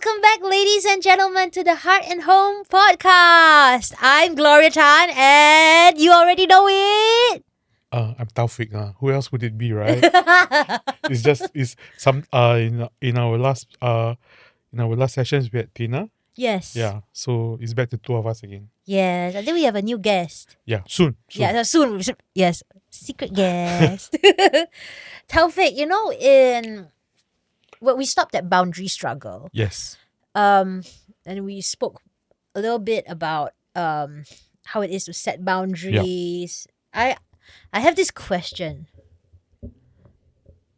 Welcome back, ladies and gentlemen, to the Heart and Home podcast. I'm Gloria Tan, and you already know it. I'm Taufik. Who else would it be, right? It's some in our last sessions we had Tina. Yes. Yeah, so it's back to two of us again. Yes, I think we have a new guest. Yeah, soon. Yeah, soon. Yes, secret guest. Taufik, we stopped at boundary struggle. Yes. And we spoke a little bit about how it is to set boundaries. I have this question.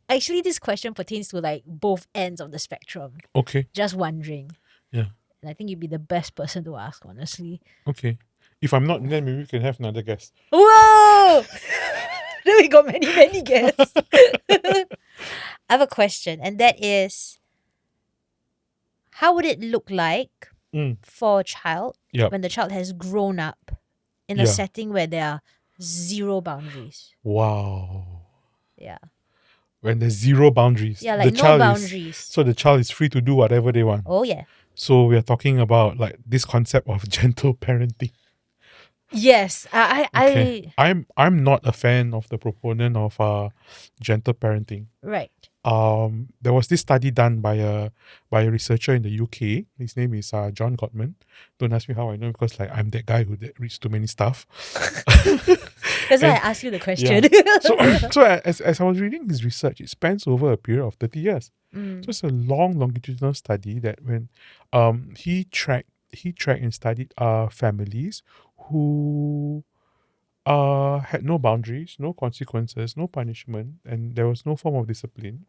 Actually, this question pertains to like both ends of the spectrum. Okay. Just wondering. Yeah. And I think you'd be the best person to ask, honestly. Okay. If I'm not, then maybe we can have another guest. Whoa! Then we got many guests. I have a question, and that is, how would it look like for a child when the child has grown up in a setting where there are zero boundaries? Wow. Yeah. When there's zero boundaries. Yeah, like no boundaries. So the child is free to do whatever they want. Oh, yeah. So we are talking about like this concept of gentle parenting. Yes. I'm not a fan of the proponent of gentle parenting. Right. There was this study done by a researcher in the UK. His name is John Gottman. Don't ask me how I know, because like I'm that guy who reads too many stuff. That's why I asked you the question. Yeah. So as I was reading his research, it spans over a period of 30 years. So it's a long longitudinal study that when he tracked and studied families who had no boundaries, no consequences, no punishment, and there was no form of discipline,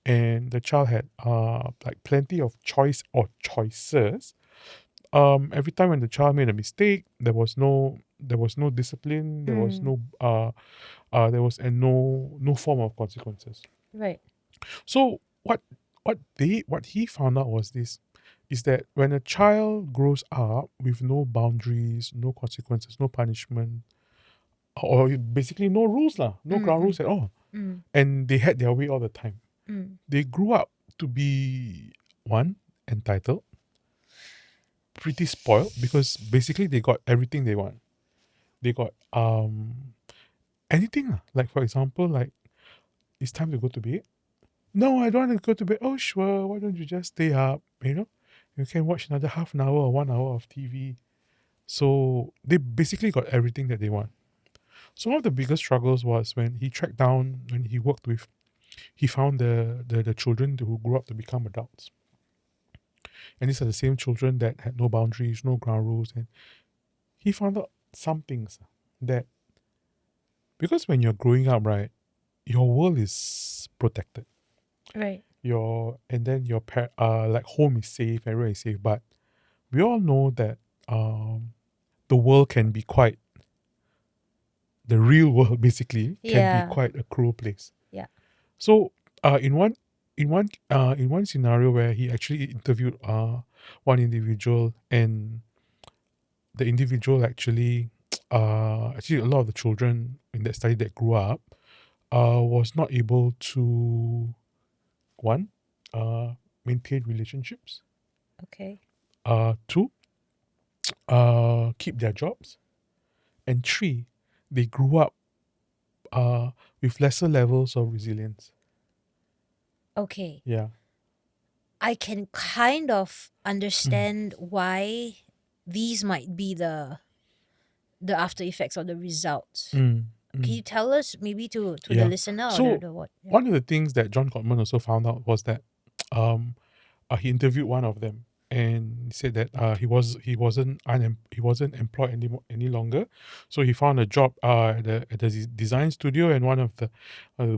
and the child had like plenty of choice or choices. Every time when the child made a mistake, there was no discipline, there was no no form of consequences. Right. So what he found out was this, is that when a child grows up with no boundaries, no consequences, no punishment, or basically no rules, no ground rules at all, and they had their way all the time, they grew up to be entitled, pretty spoiled, because basically they got everything they want. They got anything, like for example, like it's time to go to bed. No, I don't want to go to bed. Oh, sure. Why don't you just stay up? You can watch another half an hour or 1 hour of TV. So they basically got everything that they want. So one of the biggest struggles was when he tracked down, when he worked with, he found the children who grew up to become adults. And these are the same children that had no boundaries, no ground rules. And he found out some things that, because when you're growing up, right, your world is protected. Right. And then your like home is safe, everywhere is safe. But we all know that the world can be quite, the real world basically can be quite a cruel place. Yeah. So in one scenario where he actually interviewed one individual, and the individual actually a lot of the children in that study that grew up was not able to maintain relationships. Okay. 2, keep their jobs, and 3, they grew up with lesser levels of resilience. Okay. Yeah. I can kind of understand why these might be the after effects or the results. Can you tell us, maybe to the listener? So, or the what? Yeah. One of the things that John Gottman also found out was that he interviewed one of them, and he said that he wasn't employed any longer. So he found a job at the design studio, and one of the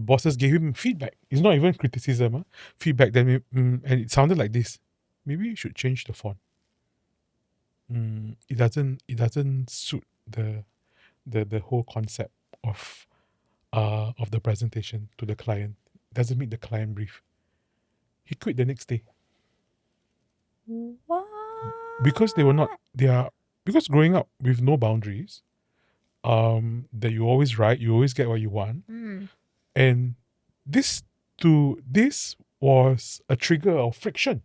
bosses gave him feedback. It's not even criticism, feedback. Then and it sounded like this: maybe you should change the font. It doesn't suit the whole concept of the presentation to the client. Doesn't meet the client brief. He quit the next day. What? Because because growing up with no boundaries, that you always right, you always get what you want, and this was a trigger of friction.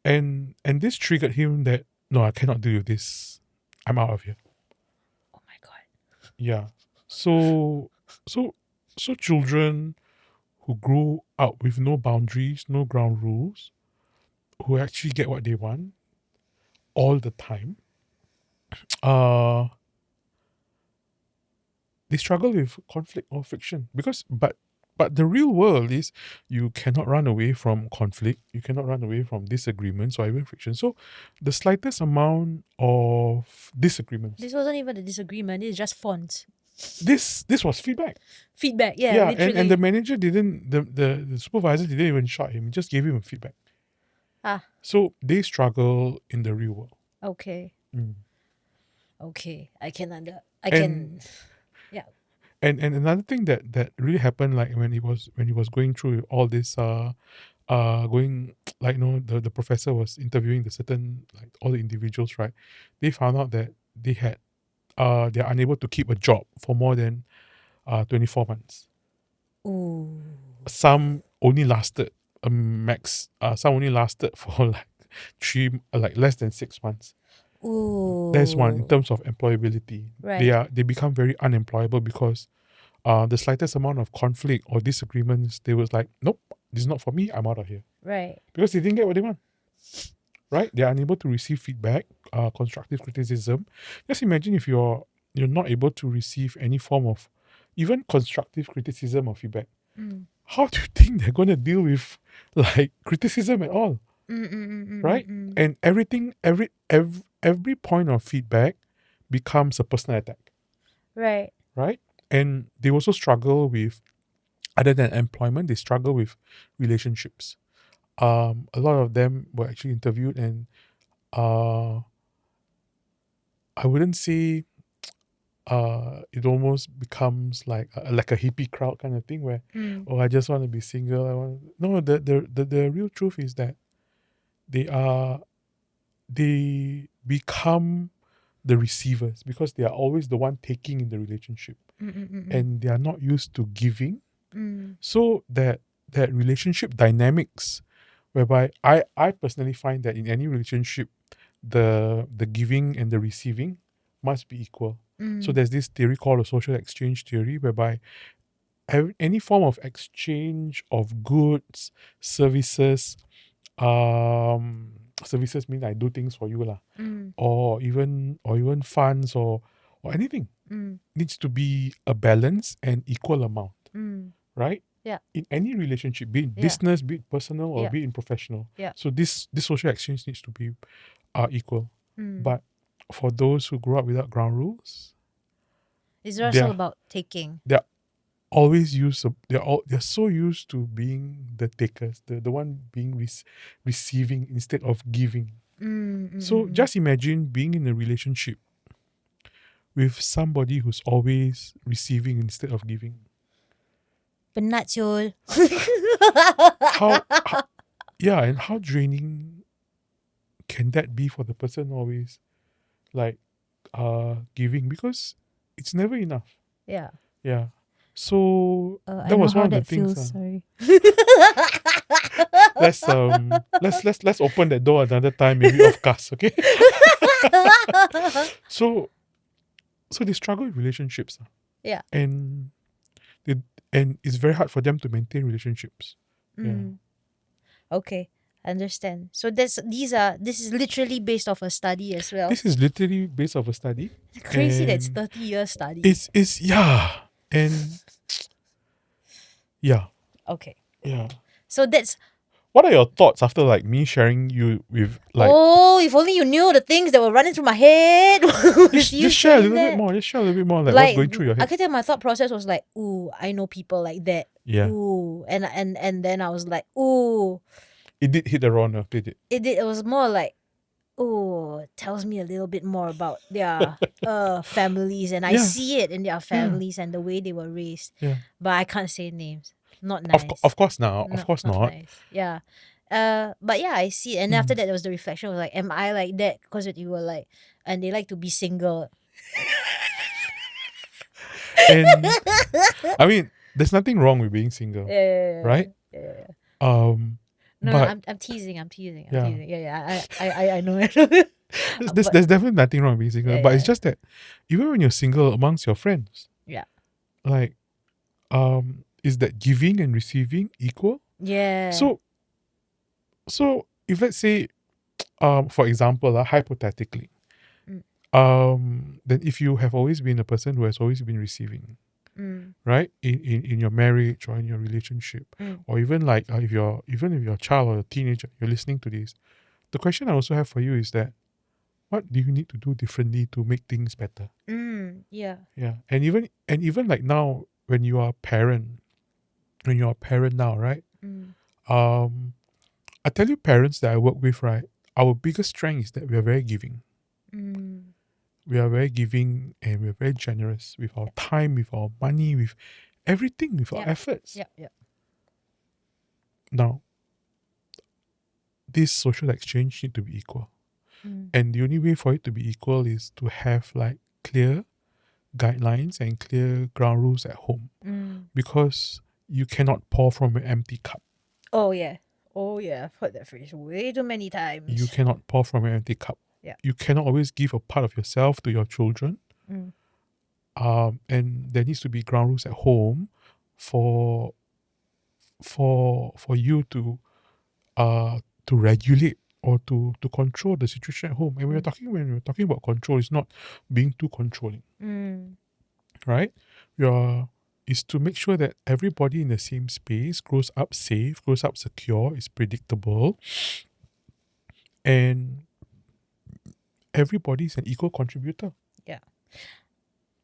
And this triggered him that no, I cannot deal with this. I'm out of here. Oh my god. Yeah. So so so children who grow up with no boundaries, no ground rules, who actually get what they want all the time, uh they struggle with conflict or friction because but the real world is you cannot run away from conflict, you cannot run away from disagreements or even friction. So the slightest amount of disagreements, This wasn't even a disagreement, it's just fonts. this was feedback. Feedback, yeah, Yeah, literally. and the manager didn't, the supervisor didn't even shout him, just gave him a feedback. So they struggle in the real world. Okay. Mm. Okay. I can yeah. And another thing that really happened, like when he was going through all this going, like, the professor was interviewing the certain, like, all the individuals, right? They found out that they're unable to keep a job for more than 24 months. Ooh. Some only lasted some only lasted for like less than 6 months. Ooh. That's one in terms of employability. Right. They become very unemployable because the slightest amount of conflict or disagreements, they was like, nope, this is not for me, I'm out of here. Right. Because they didn't get what they want. Right? They're unable to receive feedback, constructive criticism. Just imagine if you're not able to receive any form of even constructive criticism or feedback. How do you think they're going to deal with, like, criticism at all? Right? And every point of feedback becomes a personal attack. Right. Right? And they also struggle with, other than employment, they struggle with relationships. A lot of them were actually interviewed, and I wouldn't say it almost becomes like a hippie crowd kind of thing where, oh, I just want to be single. No, the real truth is that they become the receivers because they are always the one taking in the relationship, and they are not used to giving. So that relationship dynamics, whereby I personally find that in any relationship, the giving and the receiving must be equal. So there's this theory called a social exchange theory, whereby any form of exchange of goods, services, services mean I do things for you lah, or even funds or anything, needs to be a balance and equal amount, right? Yeah. In any relationship, be it business, be it personal, or be it in professional. Yeah. So this social exchange needs to be equal. But for those who grew up without ground rules, It's just all about taking. they're always they're so used to being the takers, the one being receiving instead of giving. So just imagine being in a relationship with somebody who's always receiving instead of giving. Penat Syul. how yeah, and how draining can that be for the person always, like, giving, because it's never enough. Yeah. So I that know was how one of the that things. feels. Sorry. Let's open that door another time, maybe off cast, okay? So they struggle with relationships. Yeah. And it's very hard for them to maintain relationships. Yeah. Okay, understand. So this is literally based off a study as well. This is literally based off a study. Crazy that it's and 30-year study. It's yeah. And yeah. Okay. Yeah. So that's... What are your thoughts after, like, me sharing you with, like... Oh, if only you knew the things that were running through my head. just share a little bit more. Just share a little bit more, like what's going through your I head. could tell my thought process was like, ooh, I know people like that. Yeah. Ooh. And then I was like, ooh. It did hit the raw nerve, did it? It did. It was more like, ooh, it tells me a little bit more about their families, and I see it in their families and the way they were raised. Yeah. But I can't say names. Not nice. Of course not. Of course not. Nice. Yeah. But yeah, I see it. And after that, there was the reflection of like, am I like that? Because you were like, and they like to be single. And I mean, there's nothing wrong with being single, Yeah. right? Yeah. No, But I'm teasing. I'm teasing. I'm yeah, teasing. Yeah. I know. there's definitely nothing wrong with being single. Yeah, But yeah, it's just that even when you're single amongst your friends, yeah. like is that giving and receiving equal? Yeah. So if let's say for example, hypothetically, then if you have always been a person who has always been receiving, right, in your marriage or in your relationship, or even like if you're a child or a teenager, you're listening to this, the question I also have for you is that what do you need to do differently to make things better? Yeah. Yeah. And even like now when you're a parent now, right? I tell you, parents that I work with, right, our biggest strength is that we are very giving. We are very giving and we're very generous with our time, with our money, with everything, with our efforts. Yeah. Now, this social exchange need to be equal. And the only way for it to be equal is to have like clear guidelines and clear ground rules at home. Because you cannot pour from an empty cup. Oh yeah. I've heard that phrase way too many times. You cannot pour from an empty cup. Yeah. You cannot always give a part of yourself to your children. And there needs to be ground rules at home for you to regulate or to control the situation at home. And when we're talking about control, it's not being too controlling. Right? Is to make sure that everybody in the same space grows up safe, grows up secure, is predictable, and everybody's an equal contributor. Yeah.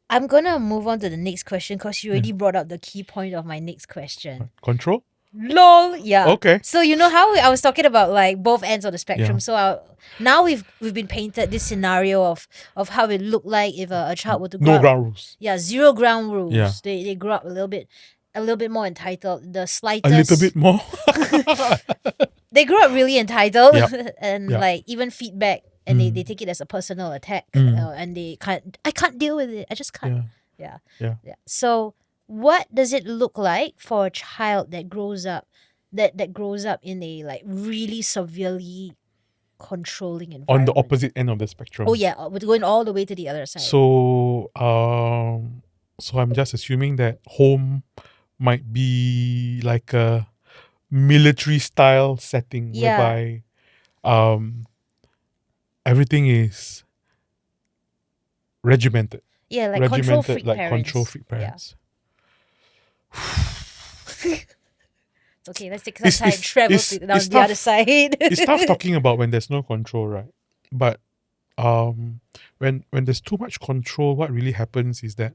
I'm gonna move on to the next question because you already brought up the key point of my next question. Control? LOL. Yeah. Okay. So you know how I was talking about like both ends of the spectrum. Yeah. So now we've been painted this scenario of how it looked like if a child were to grow No up. ground rules. Yeah, zero ground rules. Yeah. They grew up a little bit more entitled. The slightest. A little bit more. They grew up really entitled and Yep. like even feedback and they take it as a personal attack and I can't deal with it. I just can't. Yeah. So what does it look like for a child that grows up in a like really severely controlling environment? On the opposite end of the spectrum. Oh yeah, we're going all the way to the other side. So I'm just assuming that home might be like a military style setting whereby everything is regimented. Yeah, like control freak like parents. control freak parents. It's okay, let's take some time and travel down the other side. It's tough talking about when there's no control, right? But when there's too much control, what really happens is that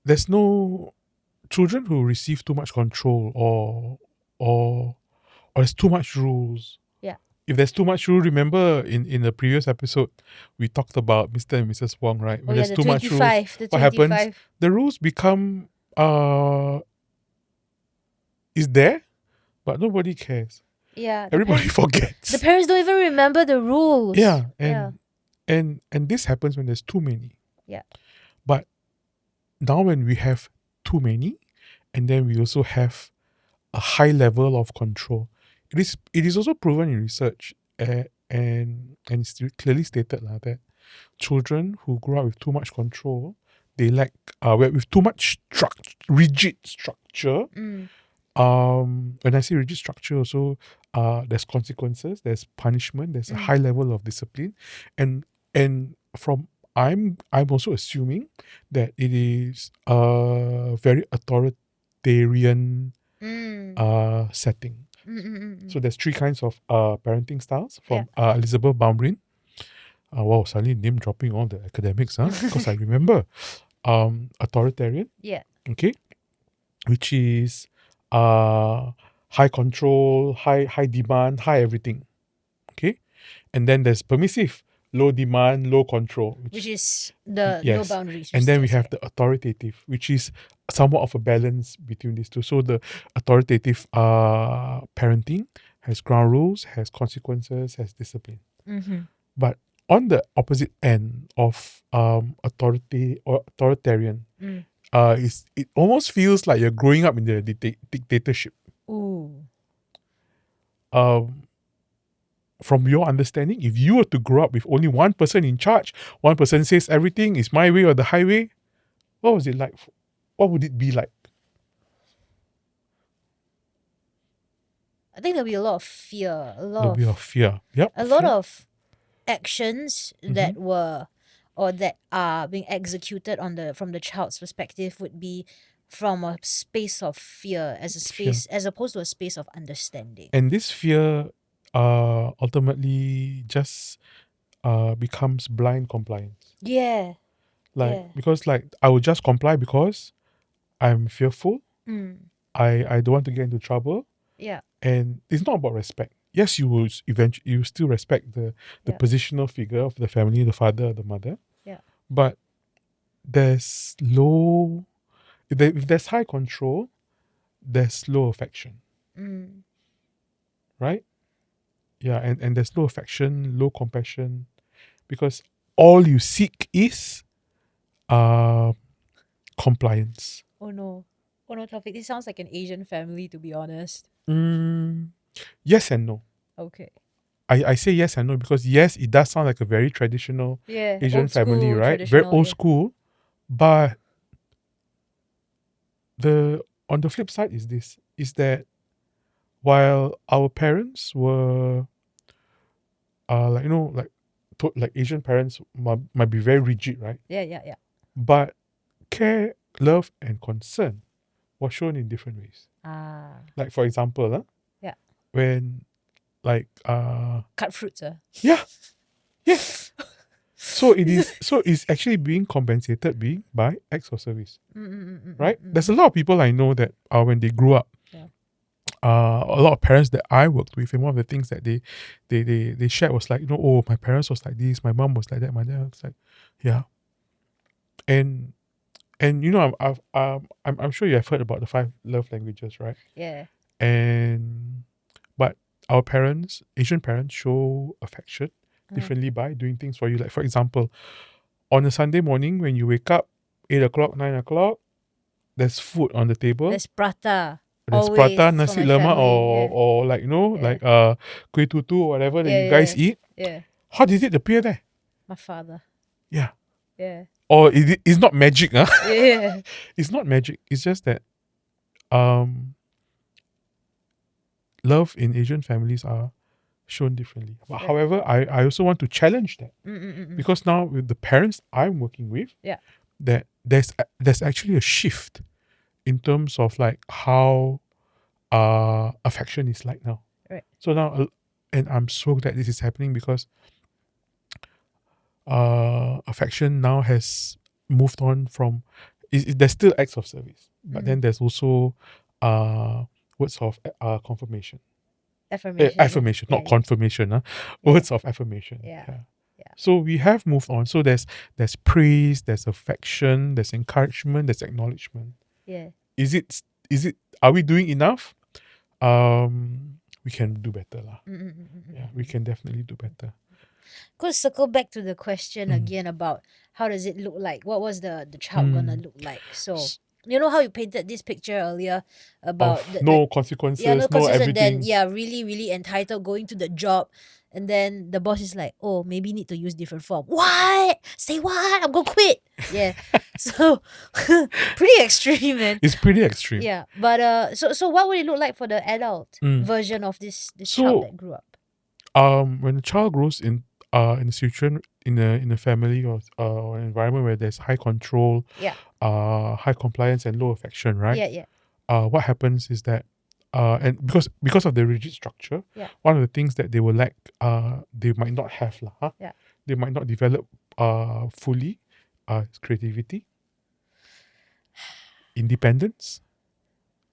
there's no children who receive too much control or there's too much rules. Yeah. If there's too much rule, remember in the previous episode we talked about Mr. and Mrs. Wong, right? When there's too much rules, what happens? The rules become is there, but nobody cares. Yeah. Everybody forgets. The parents don't even remember the rules. Yeah. And this happens when there's too many. Yeah. But now when we have too many, and then we also have a high level of control, it is also proven in research and it's clearly stated that children who grow up with too much control, they lack with too much rigid structure. When I say rigid structure, also there's consequences, there's punishment, there's a high level of discipline, and from I'm also assuming that it is a very authoritarian setting. So there's 3 kinds of parenting styles from Elizabeth Baumrin. Wow, suddenly name dropping all the academics, because I remember authoritarian. Yeah. Okay, which is high control, high demand, high everything. Okay, and then there's permissive, low demand, low control, which is the no boundaries. And then we have the authoritative, which is somewhat of a balance between these two. So the authoritative parenting has ground rules, has consequences, has discipline. But on the opposite end of authoritarian, it almost feels like you're growing up in the dictatorship. Ooh. From your understanding, if you were to grow up with only one person in charge, one person says everything is my way or the highway, what was it like? What would it be like? I think there'll be a lot of fear, There'll be a fear. Yep. a lot of actions that were or that are being executed from the child's perspective would be from a space of fear as opposed to a space of understanding. And this fear ultimately just becomes blind compliance. Yeah. Because I will just comply because I'm fearful. I don't want to get into trouble. Yeah. And it's not about respect. Yes, you will eventually you still respect the positional figure of the family, the father or the mother. Yeah. But there's if there's high control, there's low affection. Right? Yeah, and there's low affection, low compassion, because all you seek is compliance. Oh no, Taufik, this sounds like an Asian family, to be honest. Yes and no. Okay. I say yes and no because yes, it does sound like a very traditional Asian family, right? Very old school. But on the flip side is that while our parents were like Asian parents might be very rigid, right? Yeah. But care, love, and concern was shown in different ways. Like for example, yeah, when cut fruits, yeah, yes. So it's actually being compensated by acts of service, right? There's a lot of people I know that when they grew up, a lot of parents that I worked with, and one of the things that they shared was like, oh, my parents was like this, my mom was like that, my dad was like, yeah, and I'm sure you have heard about the 5 love languages, right? Yeah. But our parents, Asian parents, show affection differently by doing things for you. Like for example, on a Sunday morning when you wake up, 8 o'clock, 9 o'clock, there's food on the table. There's prata. There's prata, nasi lemak, or kuih tutu or whatever that you guys eat. Yeah. How did it appear there? My father. Yeah. Yeah. Or it's not magic, huh? Yeah. It's not magic. It's just that love in Asian families are shown differently. But however, I also want to challenge that because now with the parents I'm working with, that there's actually a shift in terms of like how affection is like now. Right. So now, and I'm so glad this is happening because affection now has moved on from. There's still acts of service, but then there's also words of confirmation. Affirmation, not confirmation. Words of affirmation. Yeah. So we have moved on. So there's praise, there's affection, there's encouragement, there's acknowledgement. Yeah. Is it? Are we doing enough? We can do better, lah. Yeah, we can definitely do better. Could circle back to the question again about how does it look like? What was the child gonna look like? So you know how you painted this picture earlier about no consequences, no consequences, everything. and then really, really entitled, going to the job, and then the boss is like, oh, maybe need to use different form. What? Say what? I'm gonna quit. Yeah. So pretty extreme, man. It's pretty extreme. Yeah. But so what would it look like for the adult version of this child that grew up? When a child grows in a situation in a family or an environment where there's high control, high compliance and low affection, right? Yeah. What happens is that and because of the rigid structure, one of the things that they will lack, they might not have they might not develop fully creativity, independence,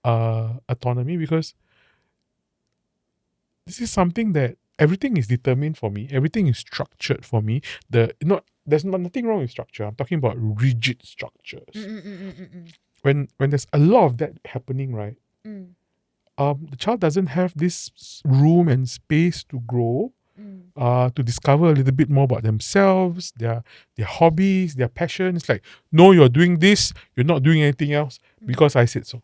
autonomy, because this is something that everything is determined for me, everything is structured for me. There's nothing wrong with structure. I'm talking about rigid structures. When there's a lot of that happening, right? The child doesn't have this room and space to grow to discover a little bit more about themselves, their hobbies, their passions. Like, no, you're doing this, you're not doing anything else because I said so.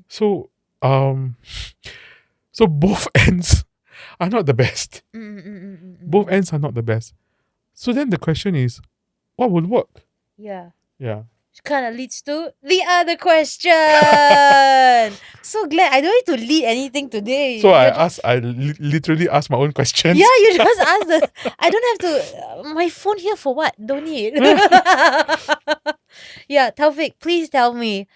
So, so both ends are not the best. Both ends are not the best. So then the question is, what would work? Yeah. Yeah. Kind of leads to the other question. So glad I don't need to lead anything today. So I literally asked my own questions. Yeah, you just ask the. I don't have to. My phone here for what? Don't need. Yeah, Taufik, please tell me,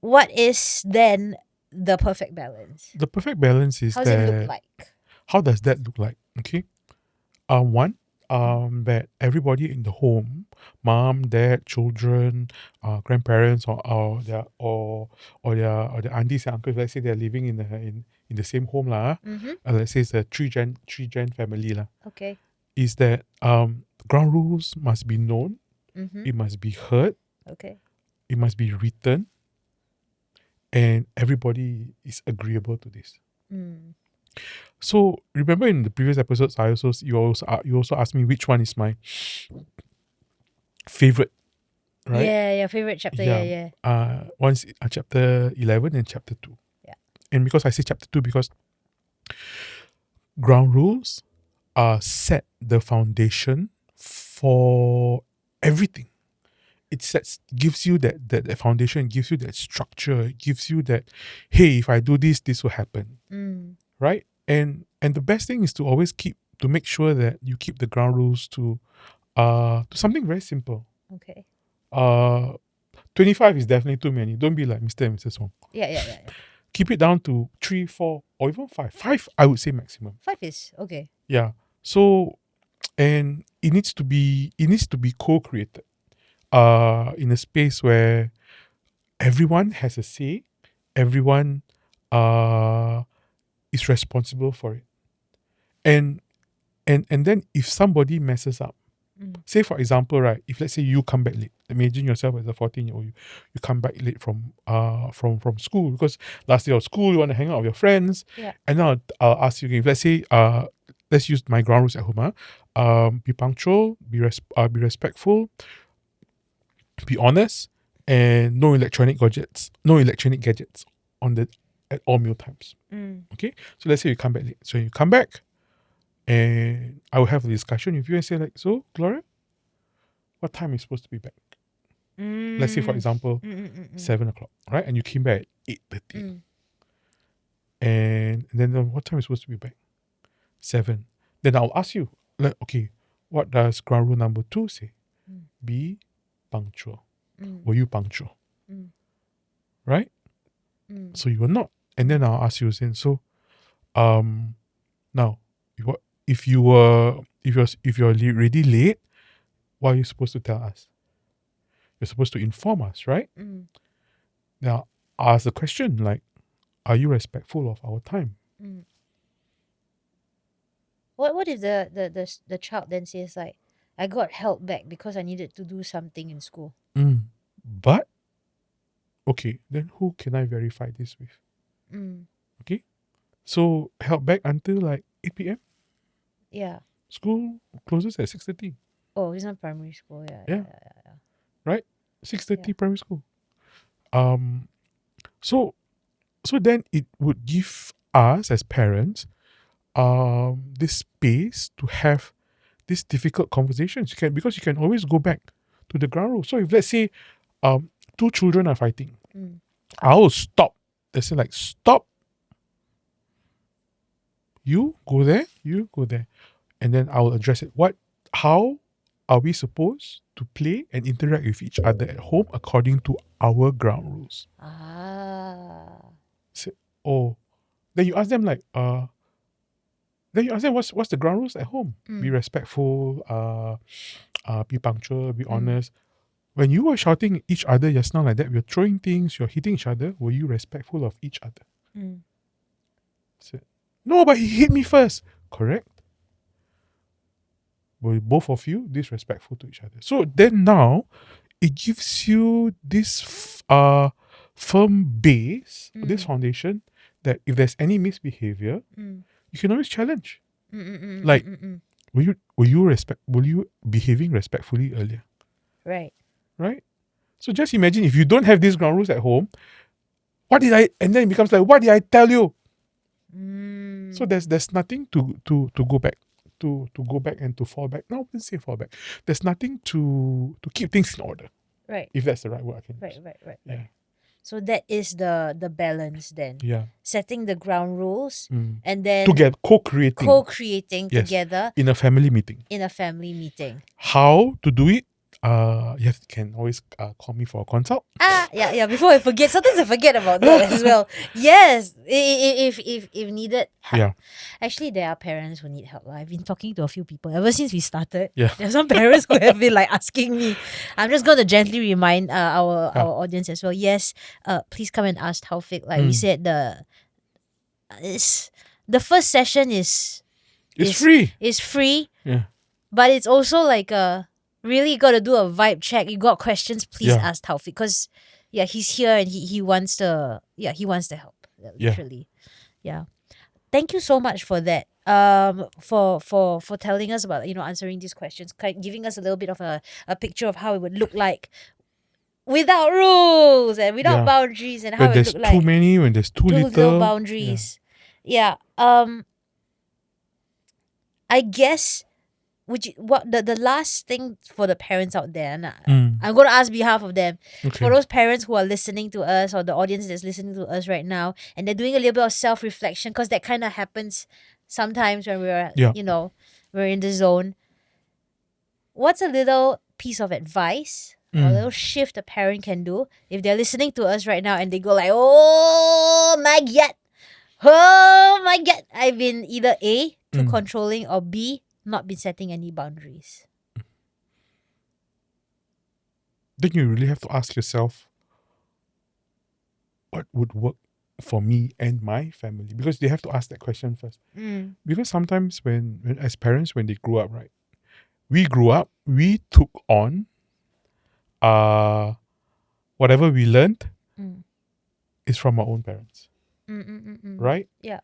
what is then the perfect balance? The perfect balance is How does it look like? How does that look like? Okay. One, that everybody in the home, mom, dad, children, grandparents, or their aunties and uncles, let's say they're living in the same home lah. Let's say it's a three gen family lah. Okay. Is that ground rules must be known, it must be heard, Okay. it must be written, and everybody is agreeable to this. So remember in the previous episodes, you also asked me which one is my favorite, right? Yeah, your favorite chapter. Yeah. One's chapter 11 and chapter 2. Yeah. And because I say chapter 2, because ground rules set the foundation for everything. It gives you that foundation, gives you that structure, it gives you that, hey, if I do this, this will happen, right? And the best thing is to always make sure that you keep the ground rules to something very simple. Okay. 25 is definitely too many. Don't be like Mr. and Mrs. Wong. Yeah. Keep it down to 3, 4, or even 5. 5, I would say maximum. 5 is okay. Yeah. So, and it needs to be co-created. In a space where everyone has a say, everyone is responsible for it. And then if somebody messes up, say for example, right, if let's say you come back late, imagine yourself as a 14-year-old, you come back late from school because last day of school you want to hang out with your friends. Yeah. And now I'll ask you again, if let's say let's use my ground rules at home. Be punctual, be respectful, be honest, and no electronic gadgets at all meal times. Okay, so let's say you come back late. So you come back, and I will have a discussion with you and say like, so Gloria, what time are you supposed to be back? Let's say for example, 7 o'clock, right? And you came back at 8:30. And then what time are you supposed to be back? 7. Then I'll ask you, like, okay, what does ground rule number 2 say? Be punctual. Were you punctual? Right? So you were not. And then I'll ask you again, so now if you're already late, what are you supposed to tell us? You're supposed to inform us, right? Now ask the question like, are you respectful of our time? What if the child then says like, I got held back because I needed to do something in school? But okay, then who can I verify this with? Okay, so held back until like 8 p.m. Yeah. School closes at 6:30. Oh, it's not primary school. Yeah. Right, 6:30 primary school. So then it would give us as parents this space to have these difficult conversations. Because you can always go back to the ground rule. So if let's say 2 children are fighting, I'll stop. They say like, stop. You go there, and then I will address it. How are we supposed to play and interact with each other at home according to our ground rules? So, then you ask them like, what's the ground rules at home? Be respectful, be punctual, be honest. When you were shouting at each other just now like that, you're throwing things, you're hitting each other, were you respectful of each other? So, no, but he hit me first. Correct. Were both of you disrespectful to each other? So then now, it gives you this firm base, this foundation, that if there's any misbehavior, you can always challenge. Like, were you behaving respectfully earlier? Right. Right? So just imagine if you don't have these ground rules at home, and then it becomes like, what did I tell you? So there's nothing to go back to go back and to fall back. No, I wouldn't say fall back. There's nothing to keep things in order. Right. If that's the right word I can use. Right. Yeah. So that is the balance then. Yeah. Setting the ground rules and then To get co-creating yes, together in a family meeting. How to do it? You can always call me for a consult. Yeah. Before I forget, sometimes I forget about that as well. Yes, if needed help. Yeah. Actually, there are parents who need help. I've been talking to a few people ever since we started. Yeah. There are some parents who have been like asking me. I'm just going to gently remind our audience as well. Yes, please come and ask Taufik. Like we said, the first session is free. It's free. Yeah. But it's also like really got to do a vibe check. You got questions, please ask Taufik, because he's here and he wants to help. Literally. Yeah. Thank you so much for that. For telling us about answering these questions, giving us a little bit of a picture of how it would look like without rules and without boundaries, and how when it there's look like too many, when there's too little boundaries. Yeah. I guess the last thing for the parents out there, I'm going to ask behalf of them, for those parents who are listening to us, or the audience that's listening to us right now, and they're doing a little bit of self-reflection, because that kind of happens sometimes when we're we're in the zone. What's a little piece of advice or a little shift a parent can do if they're listening to us right now and they go like, oh my god, I've been either A, too controlling, or B, not been setting any boundaries? Then you really have to ask yourself, what would work for me and my family? Because they have to ask that question first. Because sometimes when as parents, when they grew up, right, we took on whatever we learned is from our own parents. Right? Yeah.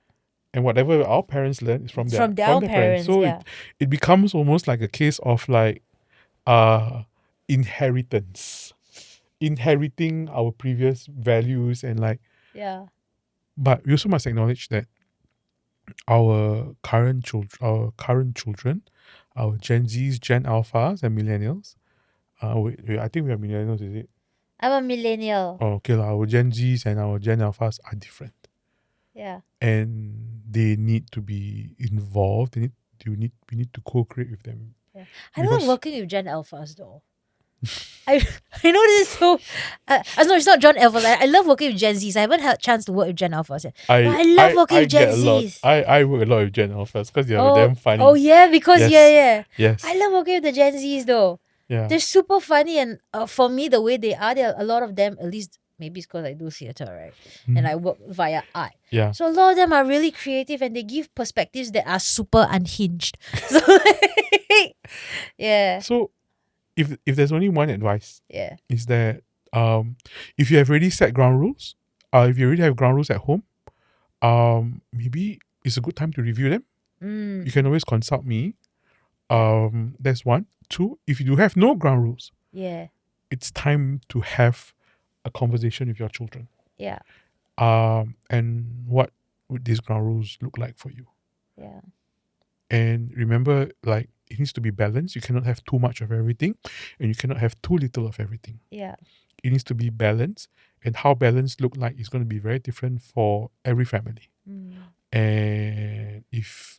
And whatever our parents learn is from their parents. So it becomes almost like a case of like inheritance. Inheriting our previous values and like. Yeah. But we also must acknowledge that our current children, our Gen Zs, Gen Alphas and Millennials, I think we are Millennials, is it? I'm a millennial. Oh, okay. Our Gen Zs and our Gen Alphas are different. Yeah. And they need to be involved. We need to co-create with them. Yeah. I love working with Gen Alphas though. I know this is so. No, it's not Gen Alphas. I love working with Gen Zs. I haven't had a chance to work with Gen Alphas yet. I love working with Gen Zs. I work a lot with Gen Alphas because they're damn funny. Oh yeah, because Yes. I love working with the Gen Zs though. Yeah. They're super funny, and for me, the way they are, a lot of them, at least maybe it's because I do theatre, right? And I work via art. Yeah. So a lot of them are really creative, and they give perspectives that are super unhinged. So yeah. So if there's only one advice, is that if you have already set ground rules, if you already have ground rules at home, maybe it's a good time to review them. You can always consult me. That's one. Two, if you do have no ground rules, it's time to have a conversation with your children. Yeah. And what would these ground rules look like for you? Yeah. And remember, like, it needs to be balanced. You cannot have too much of everything, and you cannot have too little of everything. Yeah. It needs to be balanced, and how balance look like is going to be very different for every family. And if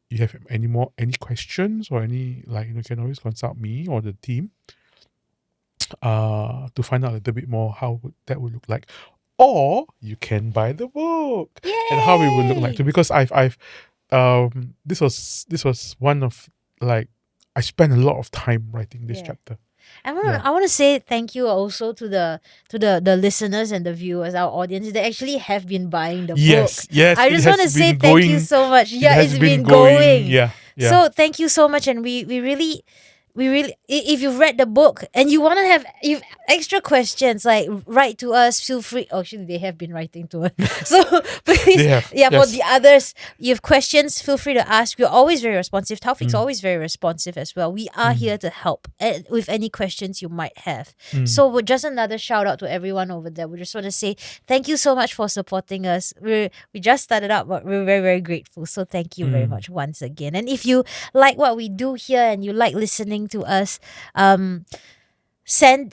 you have any questions or any, like, you can always consult me or the team to find out a little bit more how that would look like. Or you can buy the book. Yay! And how it would look like too, because I've this was one of, like, I spent a lot of time writing this chapter. I want to say thank you also to the listeners and the viewers, our audience, that actually have been buying the book. Yes. I just want to say thank you so much. Yeah, it's been going. Yeah. So thank you so much, and we really we really, if you've read the book and you want to have if extra questions, like write to us, feel free. Oh, actually, they have been writing to us. So please, They have, yeah, for yes. the others, you have questions, feel free to ask. We're always very responsive. Taufik's always very responsive as well. We are here to help with any questions you might have. So just another shout out to everyone over there. We just want to say thank you so much for supporting us. We just started out, but we're very, very grateful. So thank you very much once again. And if you like what we do here and you like listening to us,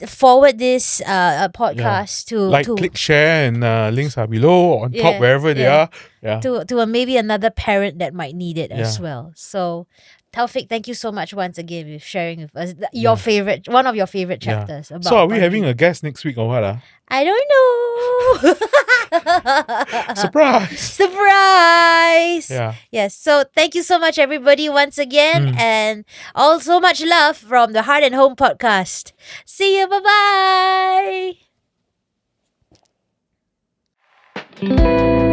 forward this podcast to click share, and links are below or on top wherever they are. Yeah. To maybe another parent that might need it as well. So Taufik, thank you so much once again with sharing with us your favorite, one of your favorite chapters. About so are we having a guest next week or what? I don't know. Surprise! Surprise! Yeah. Yes. So thank you so much, everybody, once again, and all so much love from the Heart and Home podcast. See you. Bye bye.